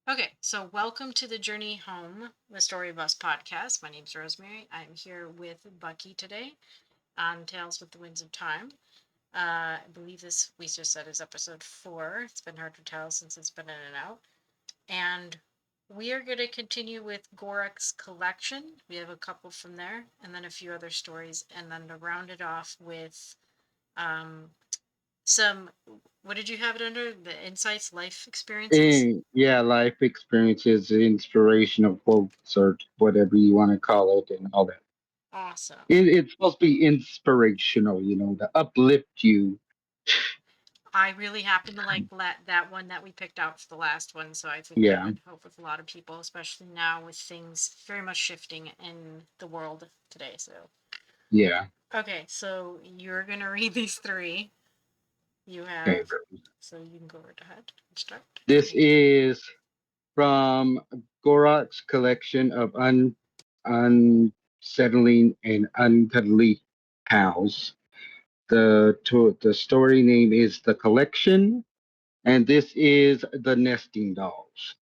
Okay, so welcome to the Journey Home, the Story of Us podcast. My name's Rosemary. I'm here with Bucky today on Tales with the Winds of Time. I believe this, we just said, is episode 4. It's been hard to tell since it's been in and out. And we are going to continue with Gorruk's collection. We have a couple from there, and then a few other stories, and then to round it off with um, some, what did you have it under? The insights, life experiences? And yeah, life experiences, inspirational quotes, or whatever you want to call it, and all that. Awesome. It's supposed to be inspirational, to uplift you. I really happen to like that one that we picked out for the last one, so I think that Yeah, would help with a lot of people, especially now with things very much shifting in the world today. So, yeah. okay, so you're gonna read these three. You Okay. have, so you can go right ahead and start. This is from Gorok's collection of unsettling and uncuddly pals. The story name is The Collection, and this is The Nesting Dolls.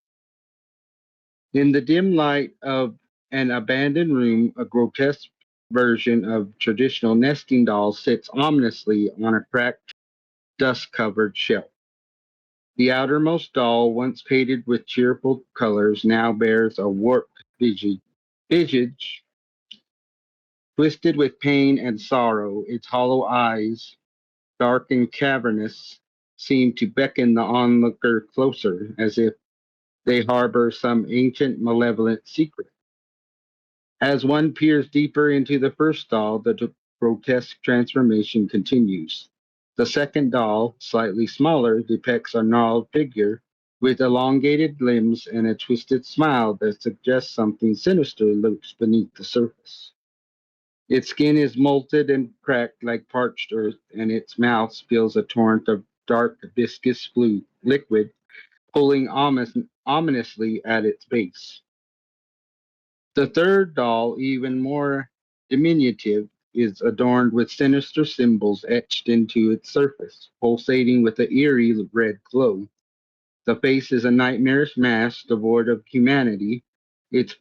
In the dim light of an abandoned room, a grotesque version of traditional nesting doll sits ominously on a cracked, dust covered shelf. The outermost doll, once painted with cheerful colors, now bears a warped visage, twisted with pain and sorrow. Its hollow eyes, dark and cavernous, seem to beckon the onlooker closer, as if they harbor some ancient malevolent secret. As one peers deeper into the first doll, the grotesque transformation continues. The second doll, slightly smaller, depicts a gnarled figure with elongated limbs and a twisted smile that suggests something sinister lurks beneath the surface. Its skin is molted and cracked like parched earth, and its mouth spills a torrent of dark, viscous liquid, pulling ominously at its base. The third doll, even more diminutive, is adorned with sinister symbols etched into its surface, pulsating with an eerie red glow. The face is a nightmarish mask devoid of humanity, its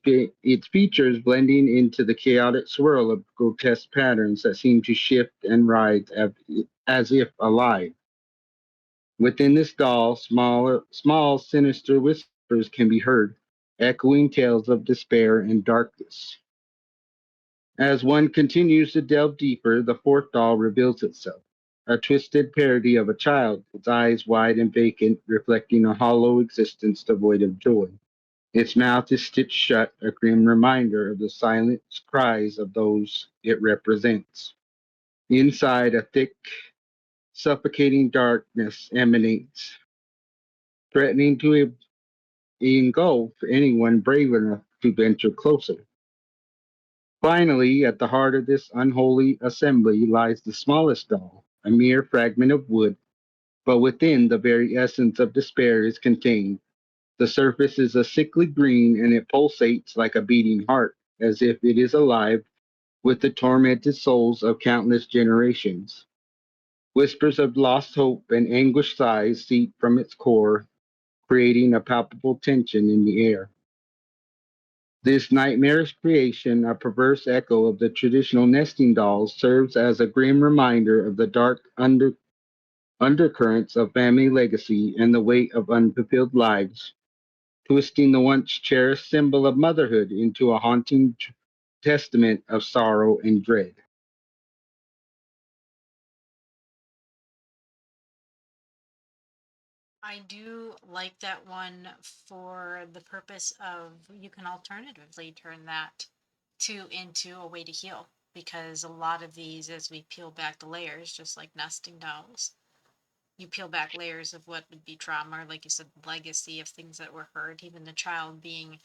features blending into the chaotic swirl of grotesque patterns that seem to shift and writhe as if alive. Within this doll, small, sinister whispers can be heard, echoing tales of despair and darkness. As one continues to delve deeper, the fourth doll reveals itself. A twisted parody of a child, its eyes wide and vacant, reflecting a hollow existence devoid of joy. Its mouth is stitched shut, a grim reminder of the silent cries of those it represents. Inside, a thick, suffocating darkness emanates, threatening to engulf anyone brave enough to venture closer. Finally, at the heart of this unholy assembly lies the smallest doll, a mere fragment of wood, but within the very essence of despair is contained. The surface is a sickly green and it pulsates like a beating heart, as if it is alive with the tormented souls of countless generations. Whispers of lost hope and anguished sighs seep from its core, creating a palpable tension in the air. This nightmarish creation, a perverse echo of the traditional nesting dolls, serves as a grim reminder of the dark undercurrents of family legacy and the weight of unfulfilled lives, twisting the once cherished symbol of motherhood into a haunting testament of sorrow and dread. I do like that one for the purpose of you can alternatively turn that to into a way to heal because a lot of these, as we peel back the layers, just like nesting dolls, you peel back layers of what would be trauma, or like you said, legacy of things that were hurt, even the child being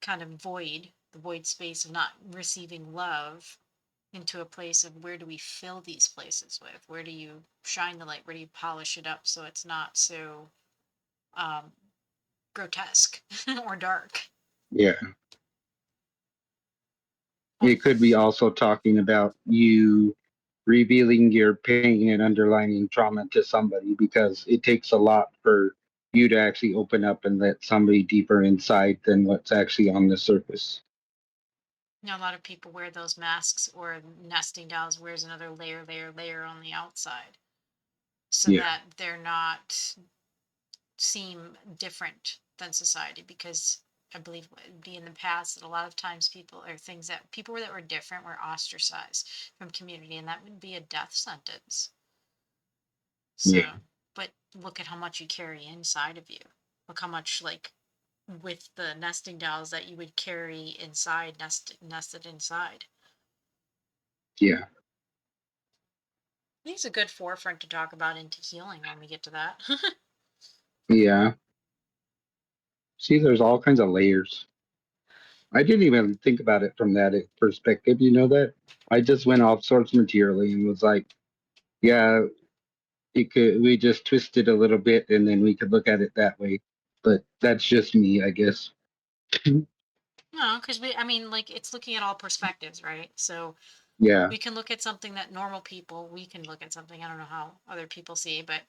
kind of void, the void space of not receiving love, into a place of where do we fill these places with? Where do you shine the light? Where do you polish it up so it's not so um, grotesque or dark? Yeah. Oh, It could be also talking about you revealing your pain and underlying trauma to somebody because it takes a lot for you to actually open up and let somebody deeper inside than what's actually on the surface. You know, a lot of people wear those masks, or nesting dolls wears another layer on the outside, so Yeah, that they're not seem different than society. Because I believe it'd be in the past that a lot of times people, or things that people that were different, were ostracized from community, and that would be a death sentence. yeah, So, but look at how much you carry inside of you. Look how much, like, with the nesting dolls that you would carry inside, nested inside. yeah, I think it's a good forefront to talk about into healing when we get to that. yeah. See, there's all kinds of layers. I didn't even think about it from that perspective. You know that? I just went off source materially and was like, yeah, it could. We just twist it a little bit, and then we could look at it that way. But that's just me, I guess. No, because I mean, like, it's looking at all perspectives, right? So Yeah, we can look at something that normal people, we can look at something, I don't know how other people see, but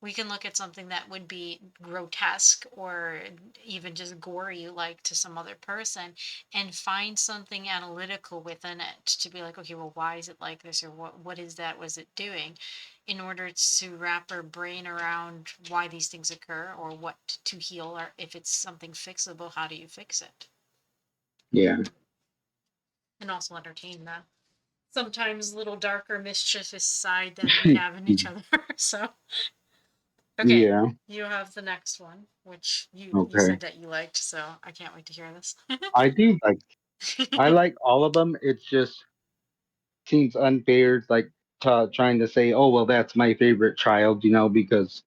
we can look at something that would be grotesque or even just gory, like to some other person, and find something analytical within it to be like, okay, well, why is it like this, or what is that, was it doing, in order to wrap our brain around why these things occur, or what to heal, or if it's something fixable, how do you fix it, yeah, and also entertain them sometimes little darker, mischievous side that we have in each other. So, okay, yeah. you have the next one, which you Okay. said that you liked. So I can't wait to hear this. I do like. I like all of them. It just seems unfair, like trying to say, "Oh, well, that's my favorite child," because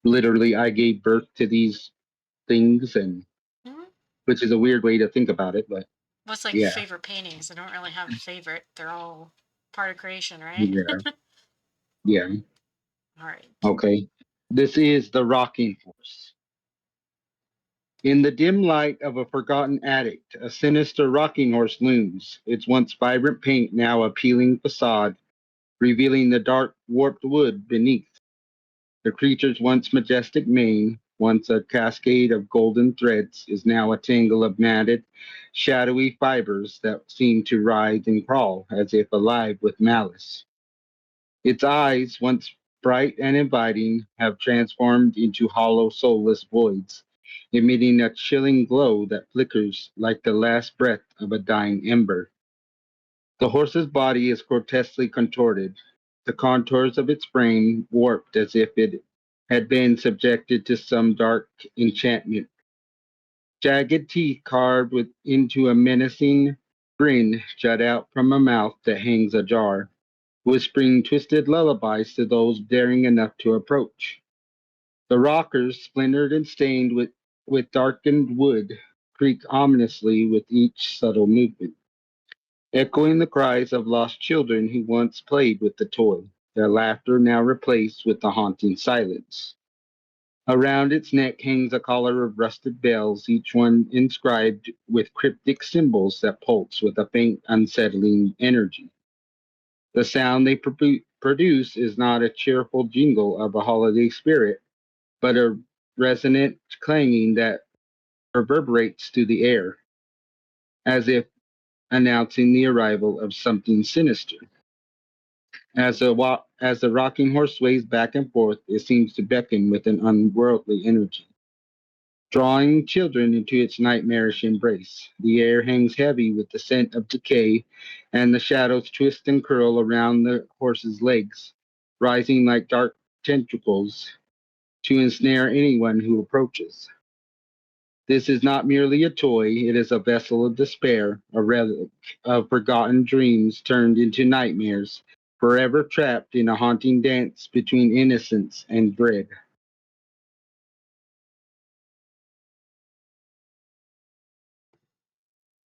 literally I gave birth to these things, and Mhm. which is a weird way to think about it, but What's like yeah, favorite paintings? I don't really have a favorite. They're all part of creation, right? yeah, yeah. All right. Okay. This is the rocking horse. In the dim light of a forgotten attic, a sinister rocking horse looms, its once vibrant paint now a peeling facade, revealing the dark, warped wood beneath. The creature's once majestic mane, once a cascade of golden threads, is now a tangle of matted, shadowy fibers that seem to writhe and crawl as if alive with malice. Its eyes, once bright and inviting, have transformed into hollow, soulless voids, emitting a chilling glow that flickers like the last breath of a dying ember. The horse's body is grotesquely contorted, the contours of its frame warped as if it had been subjected to some dark enchantment. Jagged teeth carved into a menacing grin jut out from a mouth that hangs ajar, whispering twisted lullabies to those daring enough to approach. The rockers, splintered and stained with darkened wood, creak ominously with each subtle movement, echoing the cries of lost children who once played with the toy, their laughter now replaced with the haunting silence. Around its neck hangs a collar of rusted bells, each one inscribed with cryptic symbols that pulse with a faint, unsettling energy. The sound they produce is not a cheerful jingle of a holiday spirit, but a resonant clanging that reverberates through the air, as if announcing the arrival of something sinister. As the rocking horse sways back and forth, it seems to beckon with an unworldly energy, drawing children into its nightmarish embrace. The air hangs heavy with the scent of decay, and the shadows twist and curl around the horse's legs, rising like dark tentacles to ensnare anyone who approaches. This is not merely a toy, it is a vessel of despair, a relic of forgotten dreams turned into nightmares, forever trapped in a haunting dance between innocence and dread.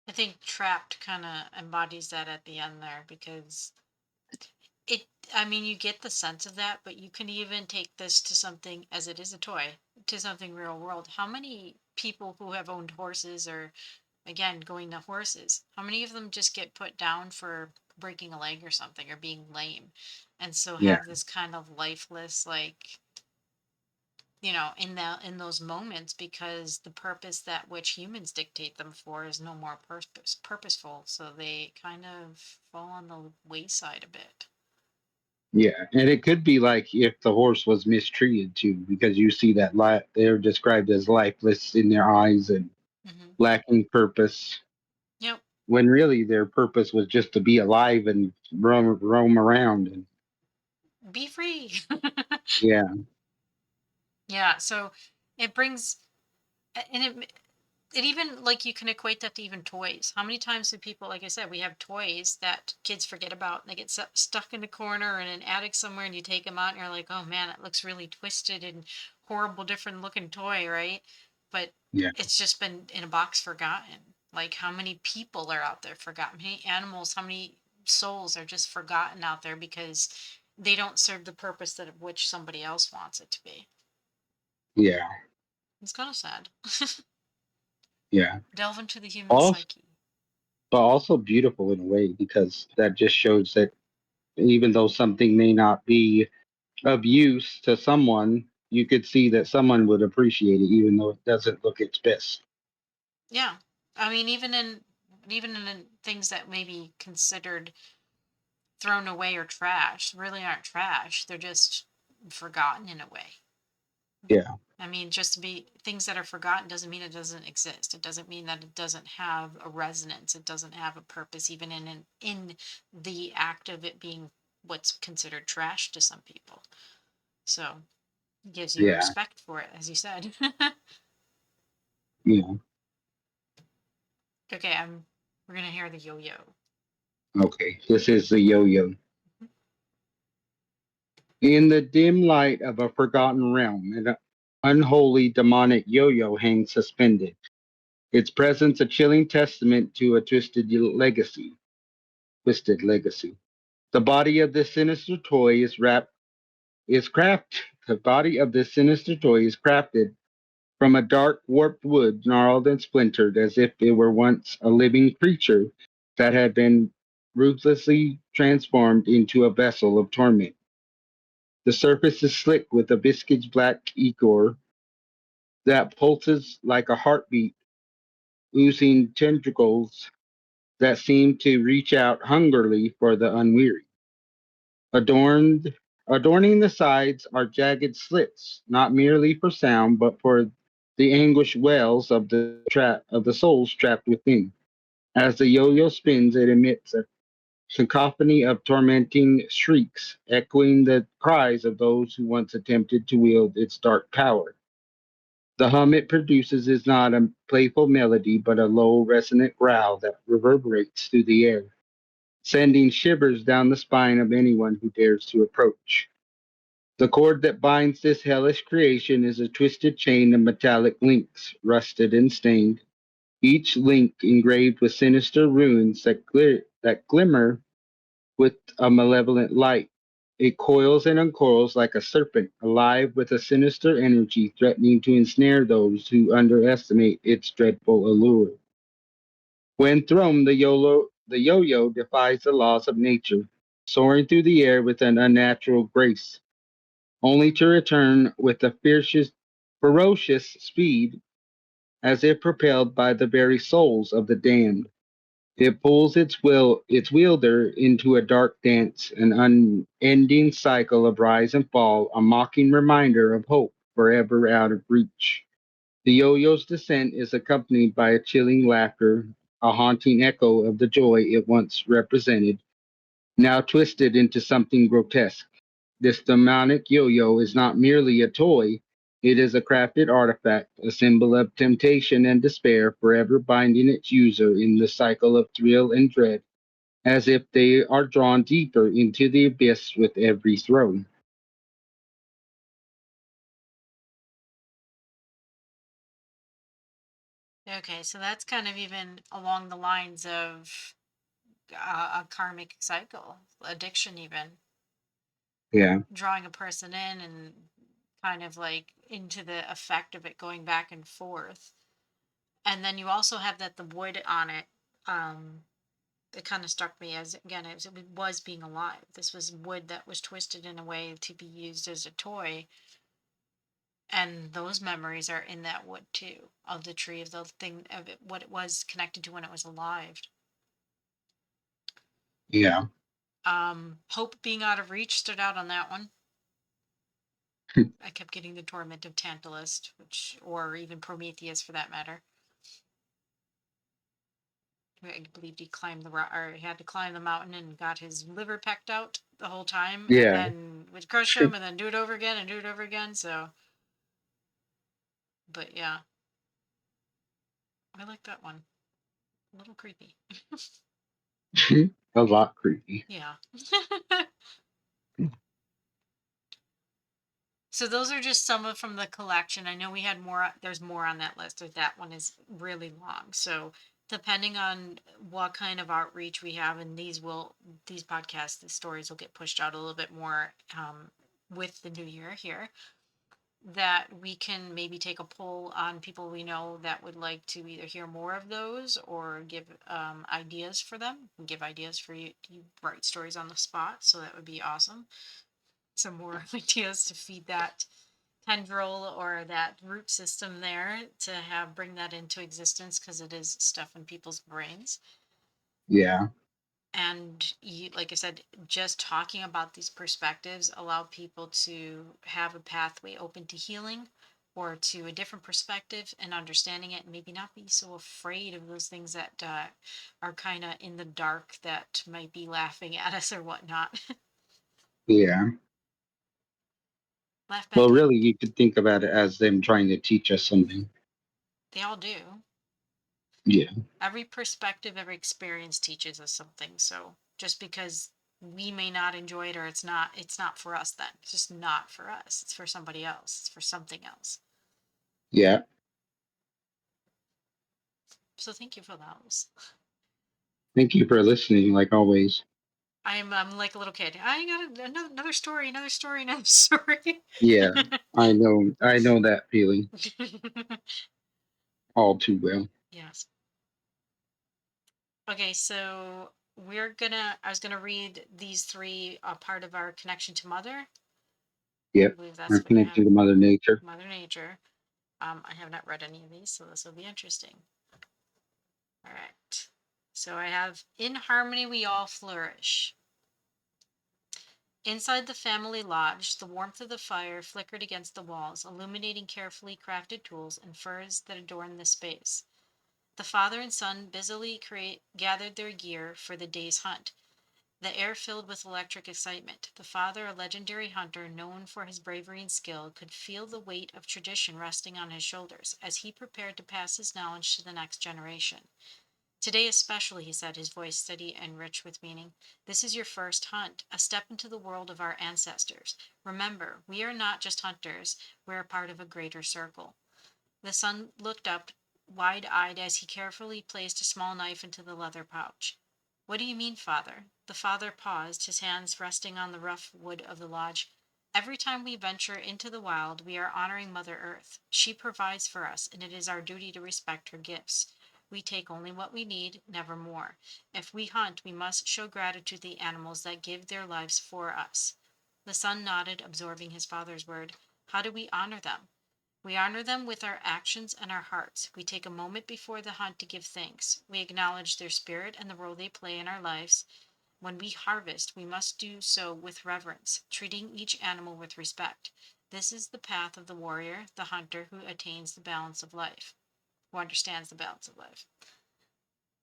I think trapped kind of embodies that at the end there, because it, I mean, you get the sense of that, but you can even take this to something, as it is a toy, to something real world. How many people who have owned horses, or again going to horses, how many of them just get put down for breaking a leg or something, or being lame, and so Yeah, have this kind of lifeless, like, in those moments, because the purpose that which humans dictate them for is no more purposeful, so they kind of fall on the wayside a bit. Yeah, and it could be like if the horse was mistreated too, because you see that they're described as lifeless in their eyes and Hmm. lacking purpose, Yep. when really their purpose was just to be alive and roam around. And Be free. yeah, Yeah, so it brings and it even, like, you can equate that to even toys. How many times do people, like I said, we have toys that kids forget about, and they get stuck in a corner or in an attic somewhere, and you take them out and you're like, oh man, it looks really twisted and horrible, different looking toy, right? But yeah, it's just been in a box, forgotten. Like, how many people are out there forgotten? How many animals, how many souls are just forgotten out there because they don't serve the purpose that of which somebody else wants it to be. yeah, It's kind of sad. yeah. Delve into the human Also, psyche. but also beautiful in a way because that just shows that even though something may not be of use to someone, you could see that someone would appreciate it, even though it doesn't look its best. Yeah. I mean, even in things that may be considered thrown away or trash, really aren't trash. They're just forgotten in a way. Yeah, I mean, just to be things that are forgotten doesn't mean it doesn't exist. It doesn't mean that it doesn't have a resonance. It doesn't have a purpose, even in the act of it being what's considered trash to some people. So it gives you yeah, respect for it, as you said. yeah. Okay, we're gonna hear the yo-yo. Okay, this is the yo-yo. In the dim light of a forgotten realm, an unholy demonic yo-yo hangs suspended. Its presence a chilling testament to a legacy. Twisted legacy. The body of this sinister toy is wrapped is craft. The body of this sinister toy is crafted from a dark, warped wood, gnarled and splintered, as if it were once a living creature that had been ruthlessly transformed into a vessel of torment. The surface is slick with a viscous black ichor that pulses like a heartbeat, oozing tentacles that seem to reach out hungrily for the unweary. Adorned, adorning the sides are jagged slits, not merely for sound, but for the anguished wails of the souls trapped within. As the yo-yo spins, it emits a cacophony of tormenting shrieks, echoing the cries of those who once attempted to wield its dark power. The hum it produces is not a playful melody, but a low, resonant growl that reverberates through the air, sending shivers down the spine of anyone who dares to approach. The cord that binds this hellish creation is a twisted chain of metallic links, rusted and stained, each link engraved with sinister runes that glimmer with a malevolent light. It coils and uncoils like a serpent, alive with a sinister energy threatening to ensnare those who underestimate its dreadful allure. When thrown, the yo-yo defies the laws of nature, soaring through the air with an unnatural grace, only to return with a ferocious speed as if propelled by the very souls of the damned. It pulls its wielder into a dark dance, an unending cycle of rise and fall, a mocking reminder of hope forever out of reach. The yo-yo's descent is accompanied by a chilling laughter, a haunting echo of the joy it once represented, now twisted into something grotesque. This demonic yo-yo is not merely a toy, it is a crafted artifact, a symbol of temptation and despair, forever binding its user in the cycle of thrill and dread, as if they are drawn deeper into the abyss with every throw. Okay, so that's kind of even along the lines of a karmic cycle, addiction, even Yeah, drawing a person in and kind of like into the effect of it going back and forth. And then you also have that the wood on it. Um, it kind of struck me as, again, it was being alive. This was wood that was twisted in a way to be used as a toy, And those memories are in that wood too, of the tree, of the thing, of it, what it was connected to when it was alive. Yeah. Hope being out of reach stood out on that one. I kept getting the torment of Tantalus, which, or even Prometheus for that matter. I believed he climbed or he had to climb the mountain and got his liver pecked out the whole time, and Yeah. then would crush him, and then do it over again and do it over again. So, but yeah, I like that one. A little creepy. A lot creepy. Yeah. So those are just some of from the collection. I know we had more. There's more on that list, or that one is really long. So depending on what kind of outreach we have, and these podcasts, the stories will get pushed out a little bit more with the new year here. That we can maybe take a poll on people we know that would like to either hear more of those or give ideas for them. Give ideas for you write stories on the spot. So that would be awesome. Some more ideas to feed that tendril or that root system there to have bring that into existence, because it is stuff in people's brains. Yeah. And you, like I said, just talking about these perspectives allow people to have a pathway open to healing or to a different perspective and understanding it, and maybe not be so afraid of those things that are kind of in the dark that might be laughing at us or whatnot. Yeah. Laugh Well, back at really, you could think about it as them trying to teach us something. they all do. Yeah. Every perspective, every experience teaches us something. So just because we may not enjoy it, or it's not for us, then it's just not for us. It's for somebody else. It's for something else. Yeah. So thank you for those. Thank you for listening, like always. I'm like a little kid. I got another story, another story, another story. Yeah. I know that feeling all too well. Yes. Okay, so I was gonna read these three, part of our connection to Mother. I Yep. believe Our that's what you have. connection to Mother Nature. Mother Nature. I have not read any of these, so this will be interesting. All right. So I have In Harmony We All Flourish. Inside the family lodge, the warmth of the fire flickered against the walls, illuminating carefully crafted tools and furs that adorned the space. The father and son busily gathered their gear for the day's hunt. The air filled with electric excitement. The father, a legendary hunter known for his bravery and skill, could feel the weight of tradition resting on his shoulders as he prepared to pass his knowledge to the next generation. Today especially, he said, his voice steady and rich with meaning. This is your first hunt, a step into the world of our ancestors. Remember, we are not just hunters, we're a part of a greater circle. The son looked up, wide eyed, as he carefully placed a small knife into the leather pouch. What do you mean, father? The father paused, his hands resting on the rough wood of the lodge. Every time we venture into the wild, we are honoring Mother Earth. She provides for us, and it is our duty to respect her gifts. We take only what we need, never more. If we hunt, we must show gratitude to the animals that give their lives for us. The son nodded, absorbing his father's word. How do we honor them? We honor them with our actions and our hearts. We take a moment before the hunt to give thanks. We acknowledge their spirit and the role they play in our lives. When we harvest, we must do so with reverence, treating each animal with respect. This is the path of the warrior, the hunter who attains the balance of life, who understands the balance of life.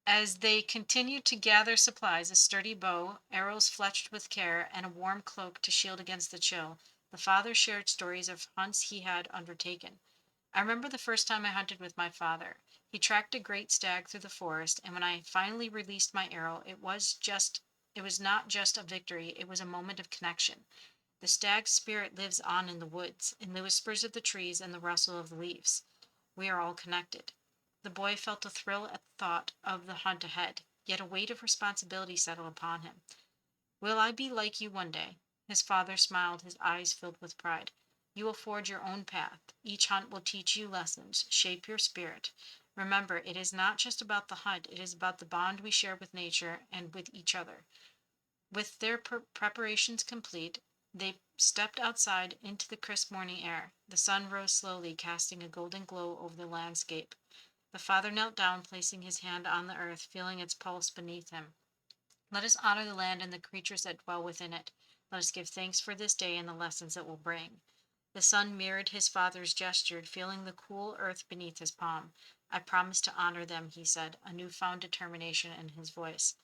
As they continued to gather supplies, a sturdy bow, arrows fletched with care, and a warm cloak to shield against the chill, the father shared stories of hunts he had undertaken. I remember the first time I hunted with my father. He tracked a great stag through the forest, and when I finally released my arrow, it was not just a victory, it was a moment of connection. The stag's spirit lives on in the woods, in the whispers of the trees and the rustle of the leaves. We are all connected. The boy felt a thrill at the thought of the hunt ahead, yet a weight of responsibility settled upon him. Will I be like you one day? His father smiled, his eyes filled with pride. You will forge your own path. Each hunt will teach you lessons, shape your spirit. Remember, it is not just about the hunt, it is about the bond we share with nature and with each other. With their preparations complete, They stepped outside into the crisp morning air. The sun rose slowly, casting a golden glow over the landscape. The father knelt down, placing his hand on the earth, feeling its pulse beneath him. Let us honor the land and the creatures that dwell within it. Let us give thanks for this day and the lessons it will bring. The son mirrored his father's gesture, feeling the cool earth beneath his palm. I promise to honor them, he said, a newfound determination in his voice.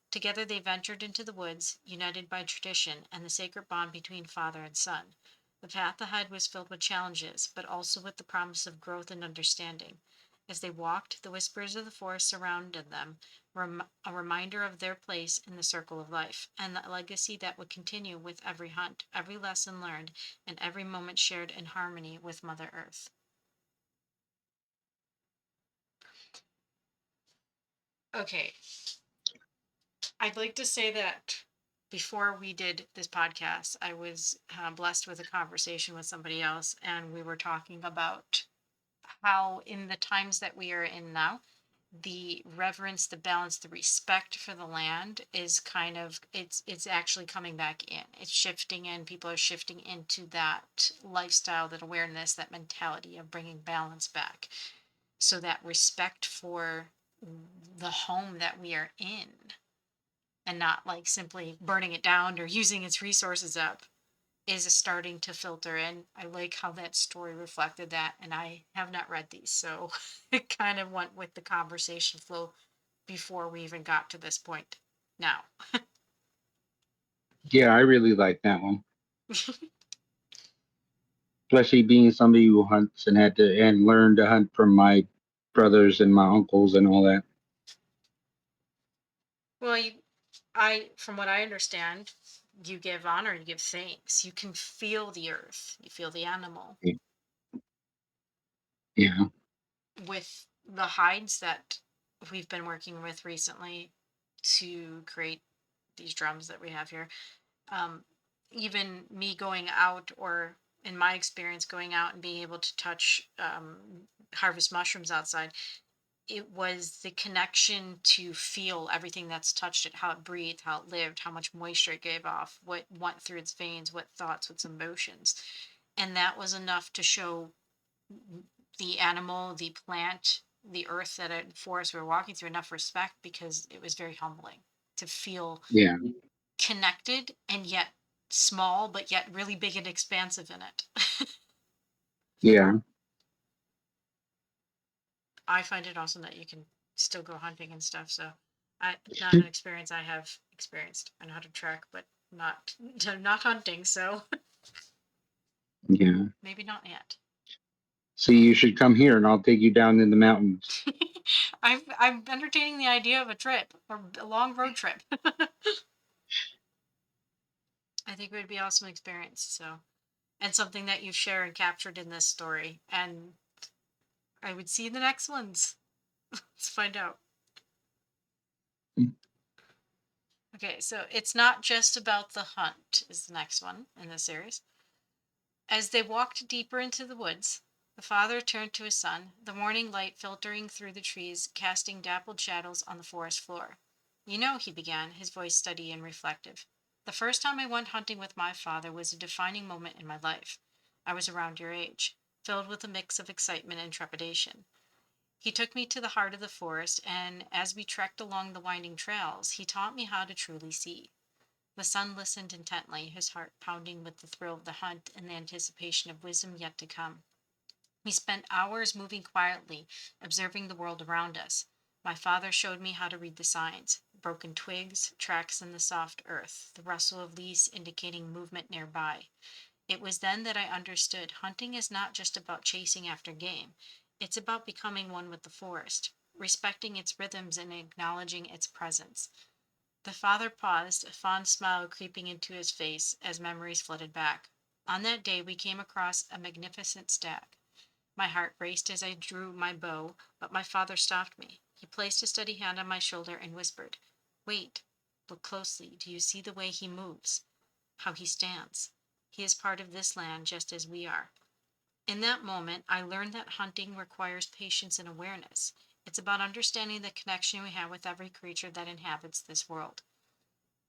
Together they ventured into the woods, united by tradition and the sacred bond between father and son. The path ahead was filled with challenges, but also with the promise of growth and understanding. As they walked, the whispers of the forest surrounded them, a reminder of their place in the circle of life, and the legacy that would continue with every hunt, every lesson learned, and every moment shared in harmony with Mother Earth. Okay, I'd like to say that before we did this podcast, I was blessed with a conversation with somebody else, and we were talking about how, in the times that we are in now, the reverence, the balance, the respect for the land is kind of it's actually coming back in. It's shifting in. People are shifting into that lifestyle, that awareness, that mentality of bringing balance back. So that respect for the home that we are in, and not like simply burning it down or using its resources up, is starting to filter in. I like how that story reflected that, and I have not read these, so it kind of went with the conversation flow before we even got to this point now. Yeah, I really like that one, especially being somebody who hunts and had to and learned to hunt from my brothers and my uncles and all that. Well, I, from what I understand, you give honor, you give thanks. You can feel the earth, you feel the animal Yeah, with the hides that we've been working with recently to create these drums that we have here. um, Even me going out, or in my experience, going out and being able to touch harvest mushrooms outside, it was the connection to feel everything that's touched it, how it breathed, how it lived, how much moisture it gave off, what went through its veins, what thoughts, what emotions. And that was enough to show the animal, the plant, the earth, that a forest we were walking through, enough respect, because it was very humbling to feel yeah, connected and yet small, but yet really big and expansive in it. yeah. I find it awesome that you can still go hunting and stuff. So, not an experience I have experienced. I know how to track, but not not hunting. So Yeah. maybe not yet. So you should come here and I'll take you down in the mountains. I'm entertaining the idea of a trip, a long road trip. I think it would be an awesome experience. So, and something that you've shared and captured in this story, and I would see the next ones. Let's find out. Okay, so it's not just about the hunt, is the next one in the series. As they walked deeper into the woods, the father turned to his son, the morning light filtering through the trees, casting dappled shadows on the forest floor. You know, he began, his voice steady and reflective. The first time I went hunting with my father was a defining moment in my life. I was around your age, filled with a mix of excitement and trepidation. He took me to the heart of the forest, and as we trekked along the winding trails, he taught me how to truly see. The son listened intently, his heart pounding with the thrill of the hunt and the anticipation of wisdom yet to come. We spent hours moving quietly, observing the world around us. My father showed me how to read the signs: broken twigs, tracks in the soft earth, the rustle of leaves indicating movement nearby. It was then that I understood hunting is not just about chasing after game, it's about becoming one with the forest, respecting its rhythms and acknowledging its presence. The father paused, a fond smile creeping into his face as memories flooded back. On that day, we came across a magnificent stag. My heart raced as I drew my bow, but my father stopped me. He placed a steady hand on my shoulder and whispered, "Wait, look closely. Do you see the way he moves? How he stands? He is part of this land just as we are." In that moment, I learned that hunting requires patience and awareness. It's about understanding the connection we have with every creature that inhabits this world.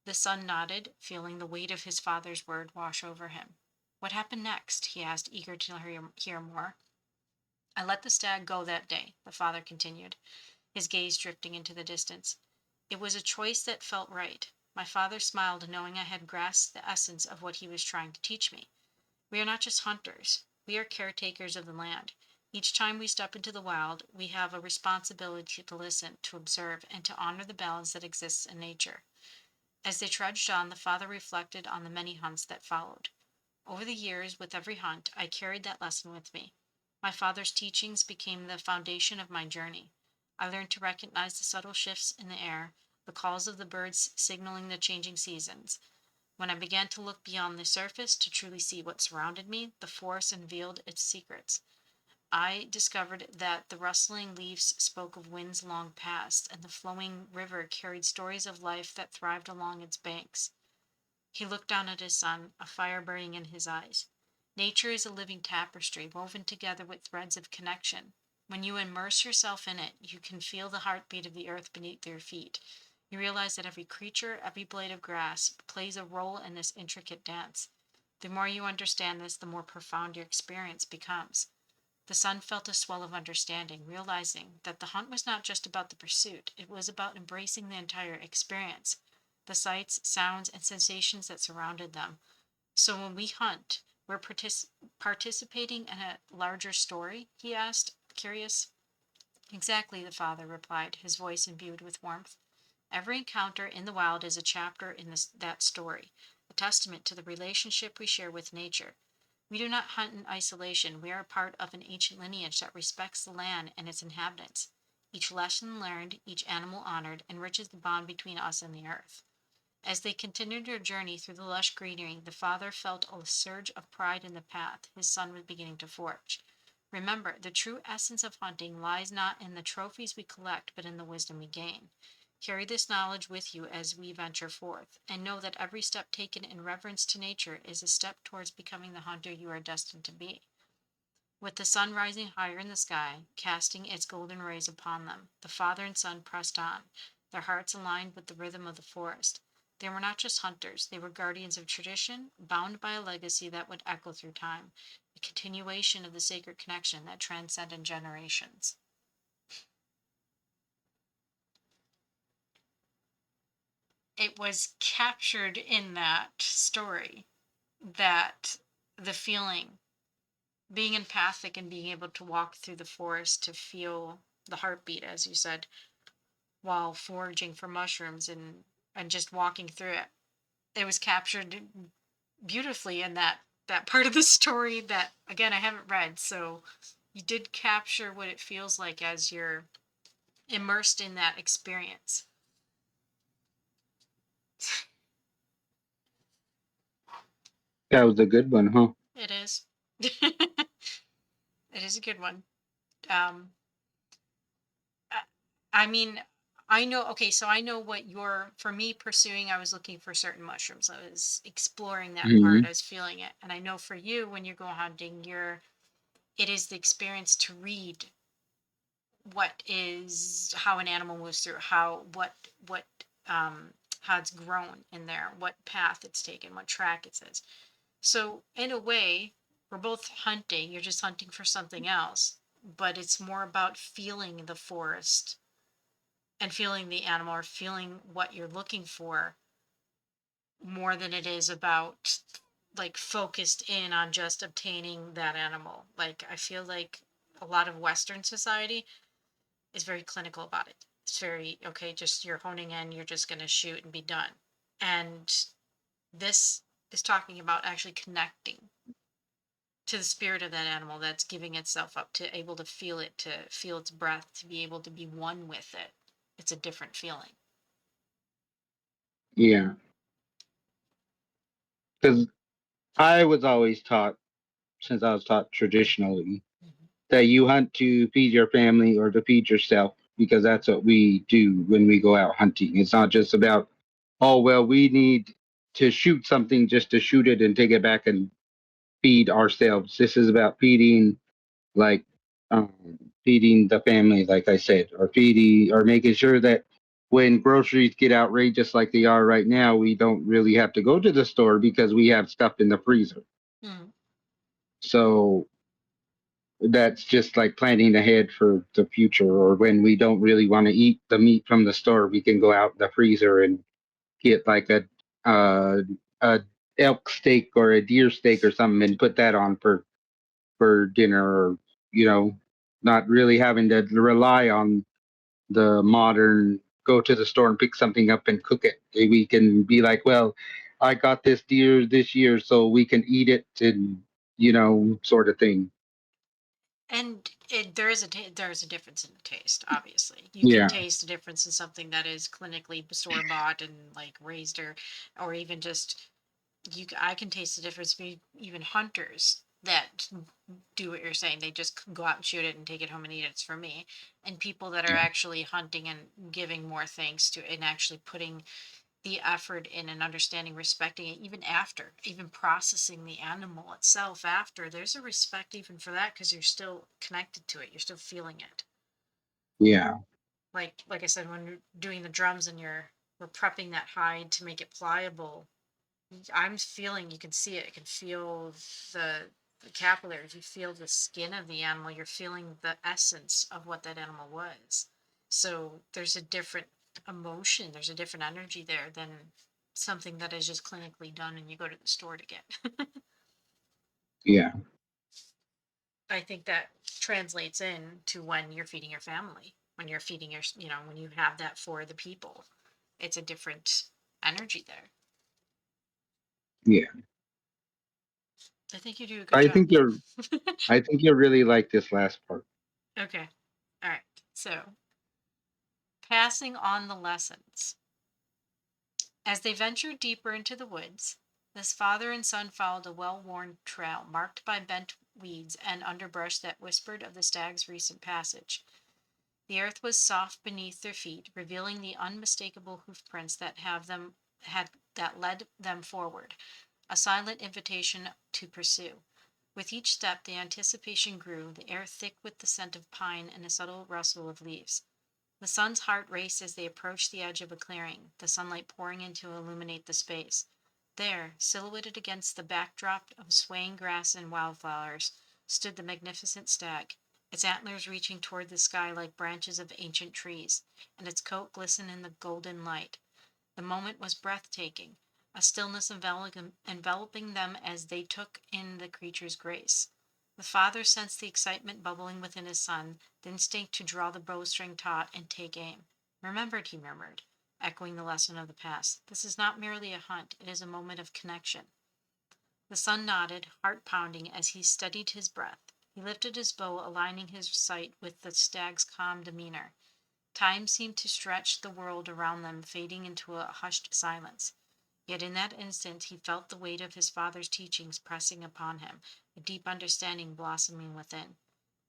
The son nodded, feeling the weight of his father's word wash over him. What happened next? He asked, eager to hear more. I let the stag go that day, the father continued, his gaze drifting into the distance. It was a choice that felt right. My father smiled, knowing I had grasped the essence of what he was trying to teach me. We are not just hunters, we are caretakers of the land. Each time we step into the wild, we have a responsibility to listen, to observe, and to honor the balance that exists in nature. As they trudged on, the father reflected on the many hunts that followed. Over the years, with every hunt, I carried that lesson with me. My father's teachings became the foundation of my journey. I learned to recognize the subtle shifts in the air, the calls of the birds signaling the changing seasons. When I began to look beyond the surface to truly see what surrounded me, the forest unveiled its secrets. I discovered that the rustling leaves spoke of winds long past, and the flowing river carried stories of life that thrived along its banks. He looked down at his son, a fire burning in his eyes. Nature is a living tapestry woven together with threads of connection. When you immerse yourself in it, you can feel the heartbeat of the earth beneath your feet. You realize that every creature, every blade of grass, plays a role in this intricate dance. The more you understand this, the more profound your experience becomes. The son felt a swell of understanding, realizing that the hunt was not just about the pursuit, it was about embracing the entire experience, the sights, sounds, and sensations that surrounded them. So when we hunt, we're participating in a larger story? He asked, curious. Exactly, the father replied, his voice imbued with warmth. Every encounter in the wild is a chapter in that story, a testament to the relationship we share with nature. We do not hunt in isolation. We are a part of an ancient lineage that respects the land and its inhabitants. Each lesson learned, each animal honored, enriches the bond between us and the earth. As they continued their journey through the lush greenery, the father felt a surge of pride in the path his son was beginning to forge. Remember, the true essence of hunting lies not in the trophies we collect, but in the wisdom we gain. Carry this knowledge with you as we venture forth, and know that every step taken in reverence to nature is a step towards becoming the hunter you are destined to be. With the sun rising higher in the sky, casting its golden rays upon them, the father and son pressed on, their hearts aligned with the rhythm of the forest. They were not just hunters, they were guardians of tradition, bound by a legacy that would echo through time, a continuation of the sacred connection that transcended generations. It was captured in that story that the feeling, being empathic and being able to walk through the forest to feel the heartbeat, as you said, while foraging for mushrooms and just walking through it. It was captured beautifully in that part of the story that again I haven't read, so you did capture what it feels like as you're immersed in that experience. That was a good one, huh? It is. It is a good one. Um, I, I mean, I know. Okay, so I know what you're. For me, pursuing, I was looking for certain mushrooms. I was exploring that part. Hmm. I was feeling it, and I know for you, when you go hunting, you're. It is the experience to read what is how an animal moves through what um how it's grown in there, what path it's taken, what track it says. So in a way, we're both hunting. You're just hunting for something else, but it's more about feeling the forest and feeling the animal or feeling what you're looking for more than it is about like focused in on just obtaining that animal. Like I feel like a lot of Western society is very clinical about it. It's very okay, just you're honing in, you're just going to shoot and be done. And this is talking about actually connecting to the spirit of that animal that's giving itself up, to able to feel it, to feel its breath, to be able to be one with it. It's a different feeling. Yeah, because I was always taught, since I was taught traditionally, Mm-hmm. that you hunt to feed your family or to feed yourself, because that's what we do when we go out hunting. It's not just about, oh, well, we need to shoot something just to shoot it and take it back and feed ourselves. This is about feeding, like, um, feeding the family, like I said, or feeding, or making sure that when groceries get outrageous like they are right now, we don't really have to go to the store because we have stuff in the freezer. Mm. So that's just like planning ahead for the future. Or when we don't really want to eat the meat from the store, we can go out in the freezer and get like uh, a elk steak or a deer steak or something and put that on for dinner. Or you know, not really having to rely on the modern go to the store and pick something up and cook it. We can be like, well, I got this deer this year, so we can eat it, and sort of thing. And there is there is a difference in the taste. Obviously, you can Yeah, taste the difference in something that is clinically store bought and like raised, or even just I can taste the difference between even hunters that do what you're saying. They just go out and shoot it and take it home and eat it. It's for me. And people that are yeah, actually hunting and giving more thanks to and actually putting the effort in and understanding, respecting it, even after, even processing the animal itself after. There's a respect even for that because you're still connected to it. You're still feeling it. yeah, Like I said, when you're doing the drums and we're prepping that hide to make it pliable, I'm feeling, you can see it. You can feel the capillaries. You feel the skin of the animal. You're feeling the essence of what that animal was. So there's a different emotion. There's a different energy there than something that is just clinically done and you go to the store to get. yeah, I think that translates in to when you're feeding your family, when you're feeding when you have that for the people. It's a different energy there. yeah. I think you do a good I job. think you're. I think you'll really like this last part. Okay. All right. So, passing on the lessons. As they ventured deeper into the woods, this father and son followed a well worn trail marked by bent weeds and underbrush that whispered of the stag's recent passage. The earth was soft beneath their feet, revealing the unmistakable hoof prints that led them forward, a silent invitation to pursue. With each step the anticipation grew, the air thick with the scent of pine and a subtle rustle of leaves. The son's heart raced as they approached the edge of a clearing, the sunlight pouring in to illuminate the space. There, silhouetted against the backdrop of swaying grass and wildflowers, stood the magnificent stag, its antlers reaching toward the sky like branches of ancient trees, and its coat glistened in the golden light. The moment was breathtaking, a stillness enveloping them as they took in the creature's grace. The father sensed the excitement bubbling within his son, the instinct to draw the bowstring taut and take aim. Remembered, he murmured, echoing the lesson of the past. This is not merely a hunt, it is a moment of connection. The son nodded, heart pounding, as he steadied his breath. He lifted his bow, aligning his sight with the stag's calm demeanor. Time seemed to stretch the world around them, fading into a hushed silence. Yet in that instant he felt the weight of his father's teachings pressing upon him, a deep understanding blossoming within.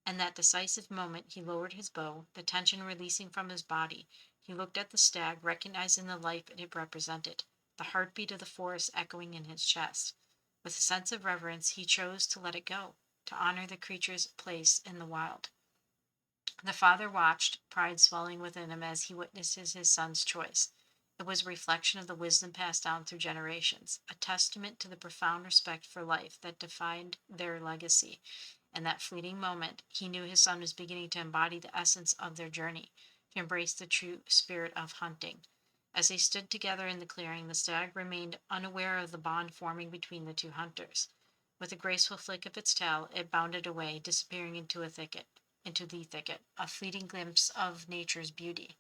In that decisive moment he lowered his bow, the tension releasing from his body. He looked at the stag, recognizing the life it represented, the heartbeat of the forest echoing in his chest. With a sense of reverence, he chose to let it go, to honor the creature's place in the wild. The father watched, pride swelling within him as he witnessed his son's choice. It was a reflection of the wisdom passed down through generations, a testament to the profound respect for life that defined their legacy. In that fleeting moment, he knew his son was beginning to embody the essence of their journey, to embrace the true spirit of hunting. As they stood together in the clearing, the stag remained unaware of the bond forming between the two hunters. With a graceful flick of its tail, it bounded away, disappearing into the thicket, a fleeting glimpse of nature's beauty.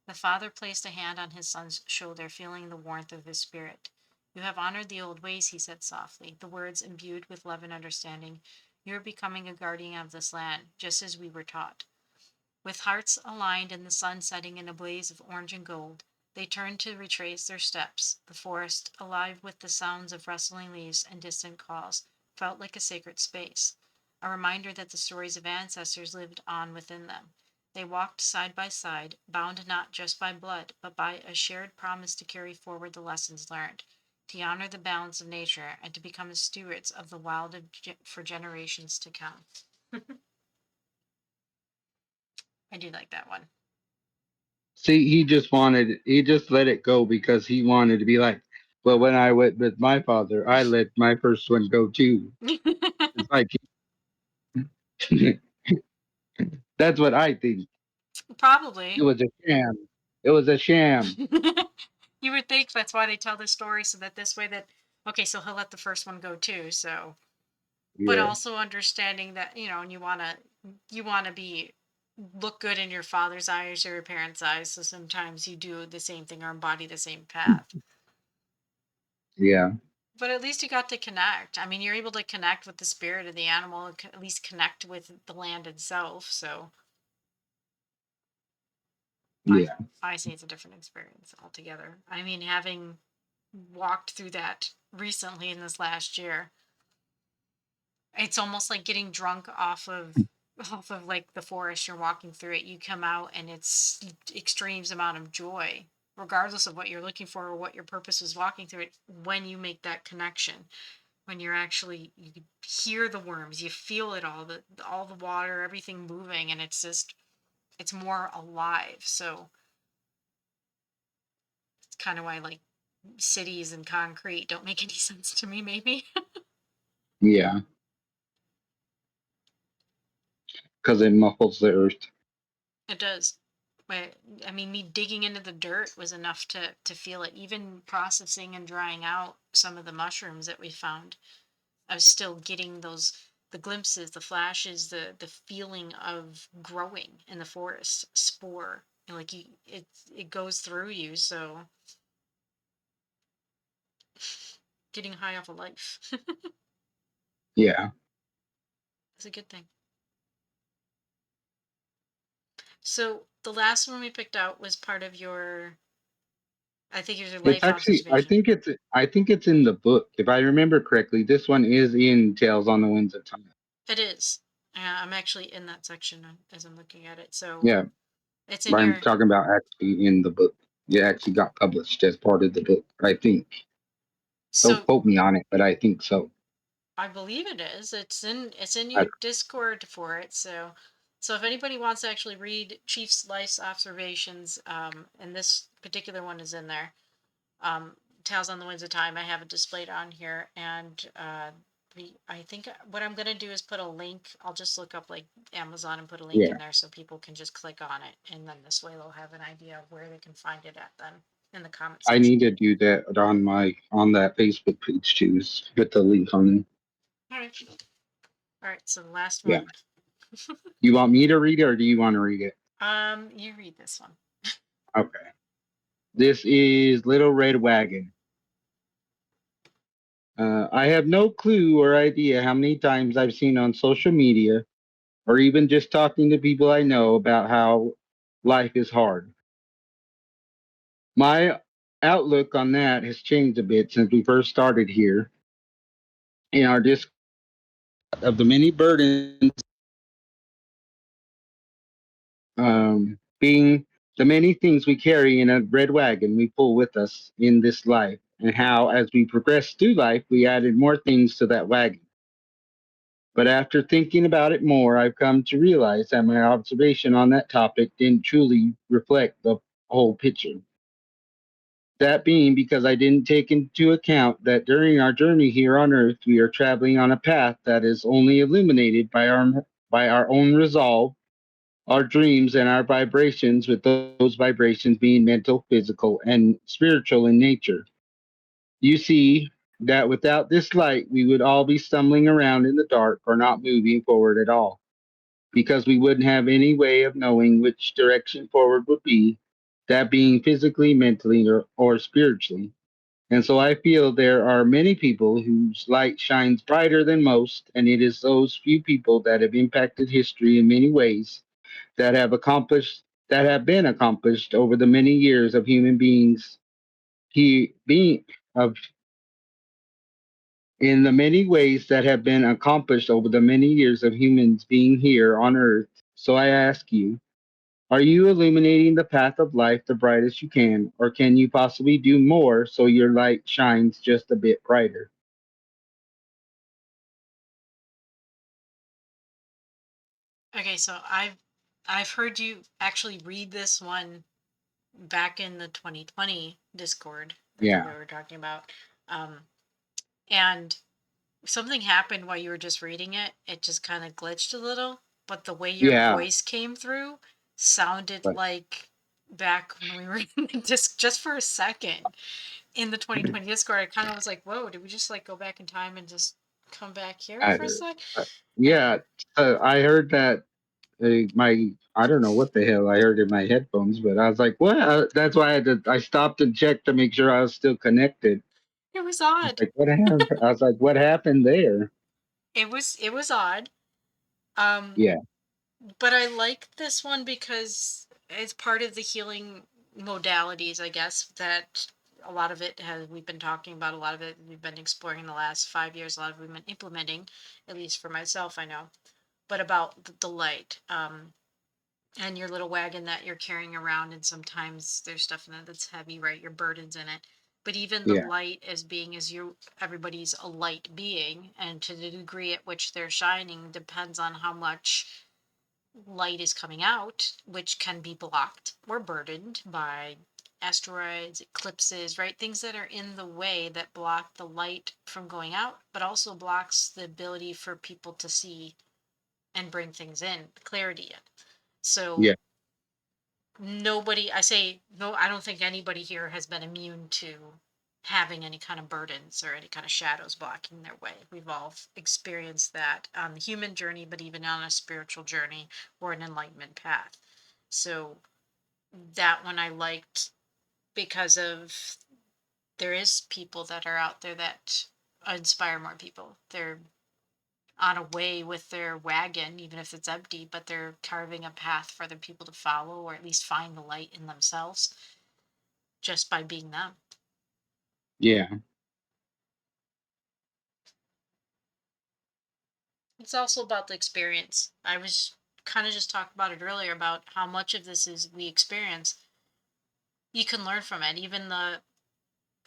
The father placed a hand on his son's shoulder, feeling the warmth of his spirit. You have honored the old ways, he said softly, the words imbued with love and understanding. You are becoming a guardian of this land, just as we were taught. With hearts aligned and the sun setting in a blaze of orange and gold, they turned to retrace their steps. The forest, alive with the sounds of rustling leaves and distant calls, felt like a sacred space, a reminder that the stories of ancestors lived on within them. They walked side by side, bound not just by blood, but by a shared promise to carry forward the lessons learned, to honor the balance of nature, and to become the stewards of the wild for generations to come. I do like that one. See, he just let it go because he wanted to be like, well, when I went with my father, I let my first one go too. It's like, that's what I think. It Probably. was a sham. It was a sham. You would think that's why they tell this story, so that this way that okay, so he'll let the first one go too. So, but Yeah. also understanding that and you want to be look good in your father's eyes or your parents' eyes. So sometimes you do the same thing or embody the same path. Yeah. But at least you got to connect. I mean, you're able to connect with the spirit of the animal, and at least connect with the land itself. So I Yeah. I say it's a different experience altogether. I mean, having walked through that recently in this last year, it's almost like getting drunk off of like the forest. You're walking through it, you come out and it's extremes amount of joy, regardless of what you're looking for or what your purpose is walking through it. When you make that connection, when you hear the worms, you feel it all, the water, everything moving, and it's more alive. So it's kind of why like cities and concrete don't make any sense to me, maybe. Yeah. Because it muffles the earth. It does. But I mean, me digging into the dirt was enough to feel it. Even processing and drying out some of the mushrooms that we found, I was still getting the glimpses, the flashes, the feeling of growing in the forest, spore. And like it goes through you. So getting high off of life Yeah. is a good thing. So the last one we picked out was part of your, I think it was your It's life actually, observation. I think it's in the book. If I remember correctly, this one is in Tales on the Winds of Time. It is. I'm actually in that section as I'm looking at it. So Yeah. it's in But I'm your. talking about actually in the book. It actually got published as part of the book, I think. Don't So quote me on it, but I think so. I believe it is. It's in I, your Discord for it. So if anybody wants to actually read Chief's life's observations, and this particular one is in there. Tales on the Winds of Time. I have it displayed on here, and I think what I'm gonna do is put a link. I'll just look up like Amazon and put a link yeah. in there so people can just click on it, and then this way they'll have an idea of where they can find it at then in the comment I section. need to do that on that Facebook page too. Put the link on it. All right. All right. So the last Yeah. one. You want me to read it or do you want to read it? You read this one. Okay. This is Little Red Wagon. I have no clue or idea how many times I've seen on social media or even just talking to people I know about how life is hard. My outlook on that has changed a bit since we first started here in our discussion of the many burdens being the many things we carry in a red wagon we pull with us in this life, and how, as we progress through life, we added more things to that wagon. But after thinking about it more, I've come to realize that my observation on that topic didn't truly reflect the whole picture. That being because I didn't take into account that during our journey here on Earth, we are traveling on a path that is only illuminated by our own resolve, our dreams, and our vibrations, with those vibrations being mental, physical, and spiritual in nature. You see that without this light, we would all be stumbling around in the dark or not moving forward at all, because we wouldn't have any way of knowing which direction forward would be, that being physically, mentally, or spiritually. And so I feel there are many people whose light shines brighter than most, and it is those few people that have impacted history in many ways that have been accomplished over the many years of human beings he being of in the many ways that have been accomplished over the many years of humans being here on earth. So I ask you, are you illuminating the path of life the brightest you can, or can you possibly do more so your light shines just a bit brighter? Okay, so I've heard you actually read this one back in the 2020 Discord, I think Yeah. we were talking about, um, and something happened while you were just reading it. It just kind of glitched a little, but the way your Yeah. voice came through sounded But like back when we were in the disc just for a second in the 2020 Discord. I kind of was like, whoa, did we just like go back in time and just come back here I, for a sec? And yeah, I heard that my I don't know what the hell I heard in my headphones, but I was like, what? That's why I stopped and checked to make sure I was still connected. it was I was odd. like, what happened? I was like, what happened there? It was odd. Um, Yeah. but I like this one because it's part of the healing modalities, I guess, that a lot of it has we've been talking about, a lot of it we've been exploring in the last 5 years, a lot of it we've been implementing, at least for myself, I know. But about the light, and your little wagon that you're carrying around, and sometimes there's stuff in it that's heavy, right? Your burdens in it. But even the Yeah. light as being as you everybody's a light being, and to the degree at which they're shining depends on how much light is coming out, which can be blocked or burdened by asteroids, eclipses, right? Things that are in the way that block the light from going out, but also blocks the ability for people to see and bring things in, clarity in. So Yeah. nobody, I say, no, I don't think anybody here has been immune to having any kind of burdens or any kind of shadows blocking their way. We've all experienced that on the human journey, but even on a spiritual journey or an enlightenment path. So that one I liked because of there is people that are out there that inspire more people. They're on a way with their wagon, even if it's empty, but they're carving a path for other people to follow or at least find the light in themselves just by being them. Yeah. It's also about the experience. I was kind of just talking about it earlier about how much of this is we experience. You can learn from it. Even the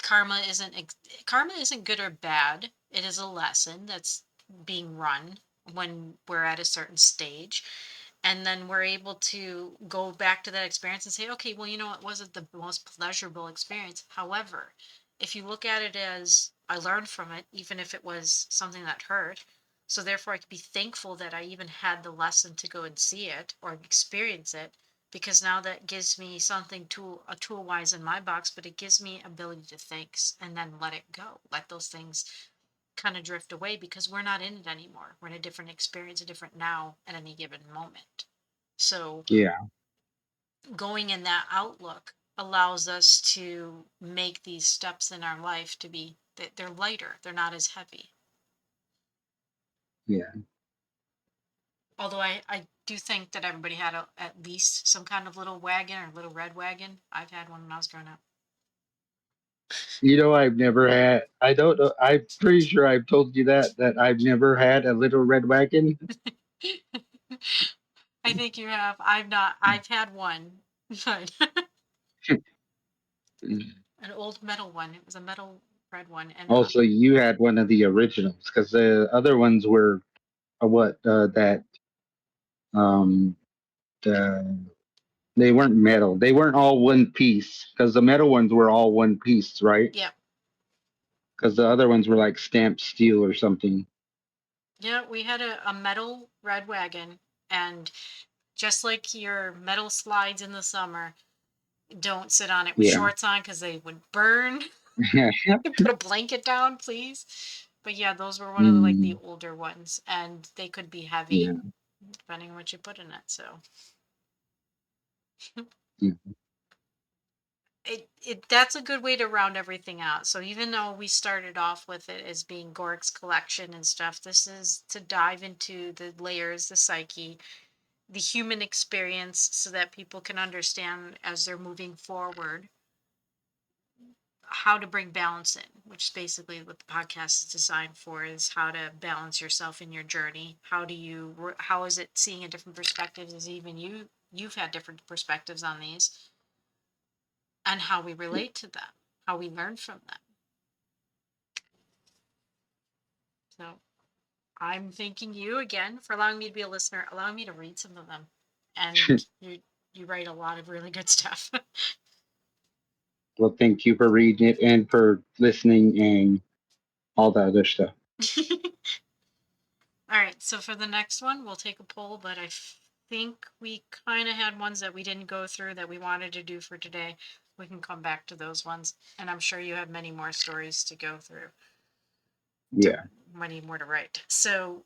karma isn't good or bad. It is a lesson that's being run when we're at a certain stage, and then we're able to go back to that experience and say, okay, well, it wasn't the most pleasurable experience. However, if you look at it as I learned from it, even if it was something that hurt, so therefore I could be thankful that I even had the lesson to go and see it or experience it, because now that gives me something a tool wise in my box, but it gives me ability to thanks and then let it go, let those things kind of drift away, because we're not in it anymore. We're in a different experience, a different now at any given moment. So Yeah. going in that outlook allows us to make these steps in our life to be they're lighter, they're not as heavy. Yeah. Although I do think that everybody had at least some kind of little wagon or little red wagon. I've had one when I was growing up. You know, I've never had. I don't know. I'm pretty sure I've told you that I've never had a little red wagon. I think you have. I've not. I've had one, but an old metal one. It was a metal red one, and Also, you had one of the originals because the other ones were what that um the they weren't metal. They weren't all one piece because the metal ones were all one piece, right? yeah, Because the other ones were like stamped steel or something. yeah. We had a metal red wagon, and just like your metal slides in the summer, don't sit on it with Yeah. shorts on because they would burn. Put a blanket down, please. But yeah, those were one of the Mm, older ones, and they could be heavy yeah. depending on what you put in it. So Yeah. it that's a good way to round everything out. So even though we started off with it as being Gorruk's collection and stuff, this is to dive into the layers, the psyche, the human experience, so that people can understand as they're moving forward how to bring balance in, which is basically what the podcast is designed for, is how to balance yourself in your journey. How is it seeing a different perspectives, as even you've had different perspectives on these, and how we relate to them, how we learn from them. So I'm thanking you again for allowing me to be a listener, allowing me to read some of them. And you write a lot of really good stuff. Well, thank you for reading it and for listening and all the other stuff. All right, so for the next one, we'll take a poll, but I think we kind of had ones that we didn't go through that we wanted to do for today. We can come back to those ones, and I'm sure you have many more stories to go through, Yeah. many more to write. So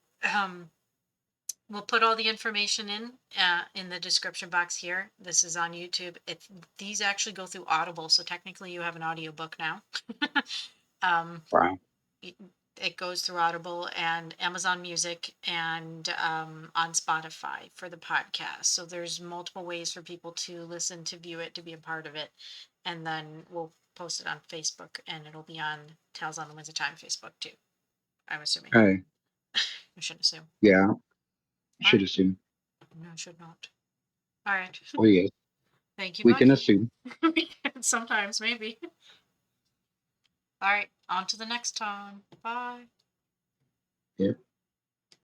we'll put all the information in the description box here. This is on YouTube. These actually go through Audible, so technically you have an audiobook now. um, Wow. it goes through Audible and Amazon Music and on Spotify for the podcast. So there's multiple ways for people to listen, to view it, to be a part of it. And then we'll post it on Facebook and it'll be on Tales on the Winds of Time Facebook too. I'm assuming. Hey. I should assume. Yeah. All Should right. assume. No, I should not. All right. Oh yes. Thank you, We can Bucky. assume. Sometimes, maybe. All right. On to the next time. Bye. Yeah.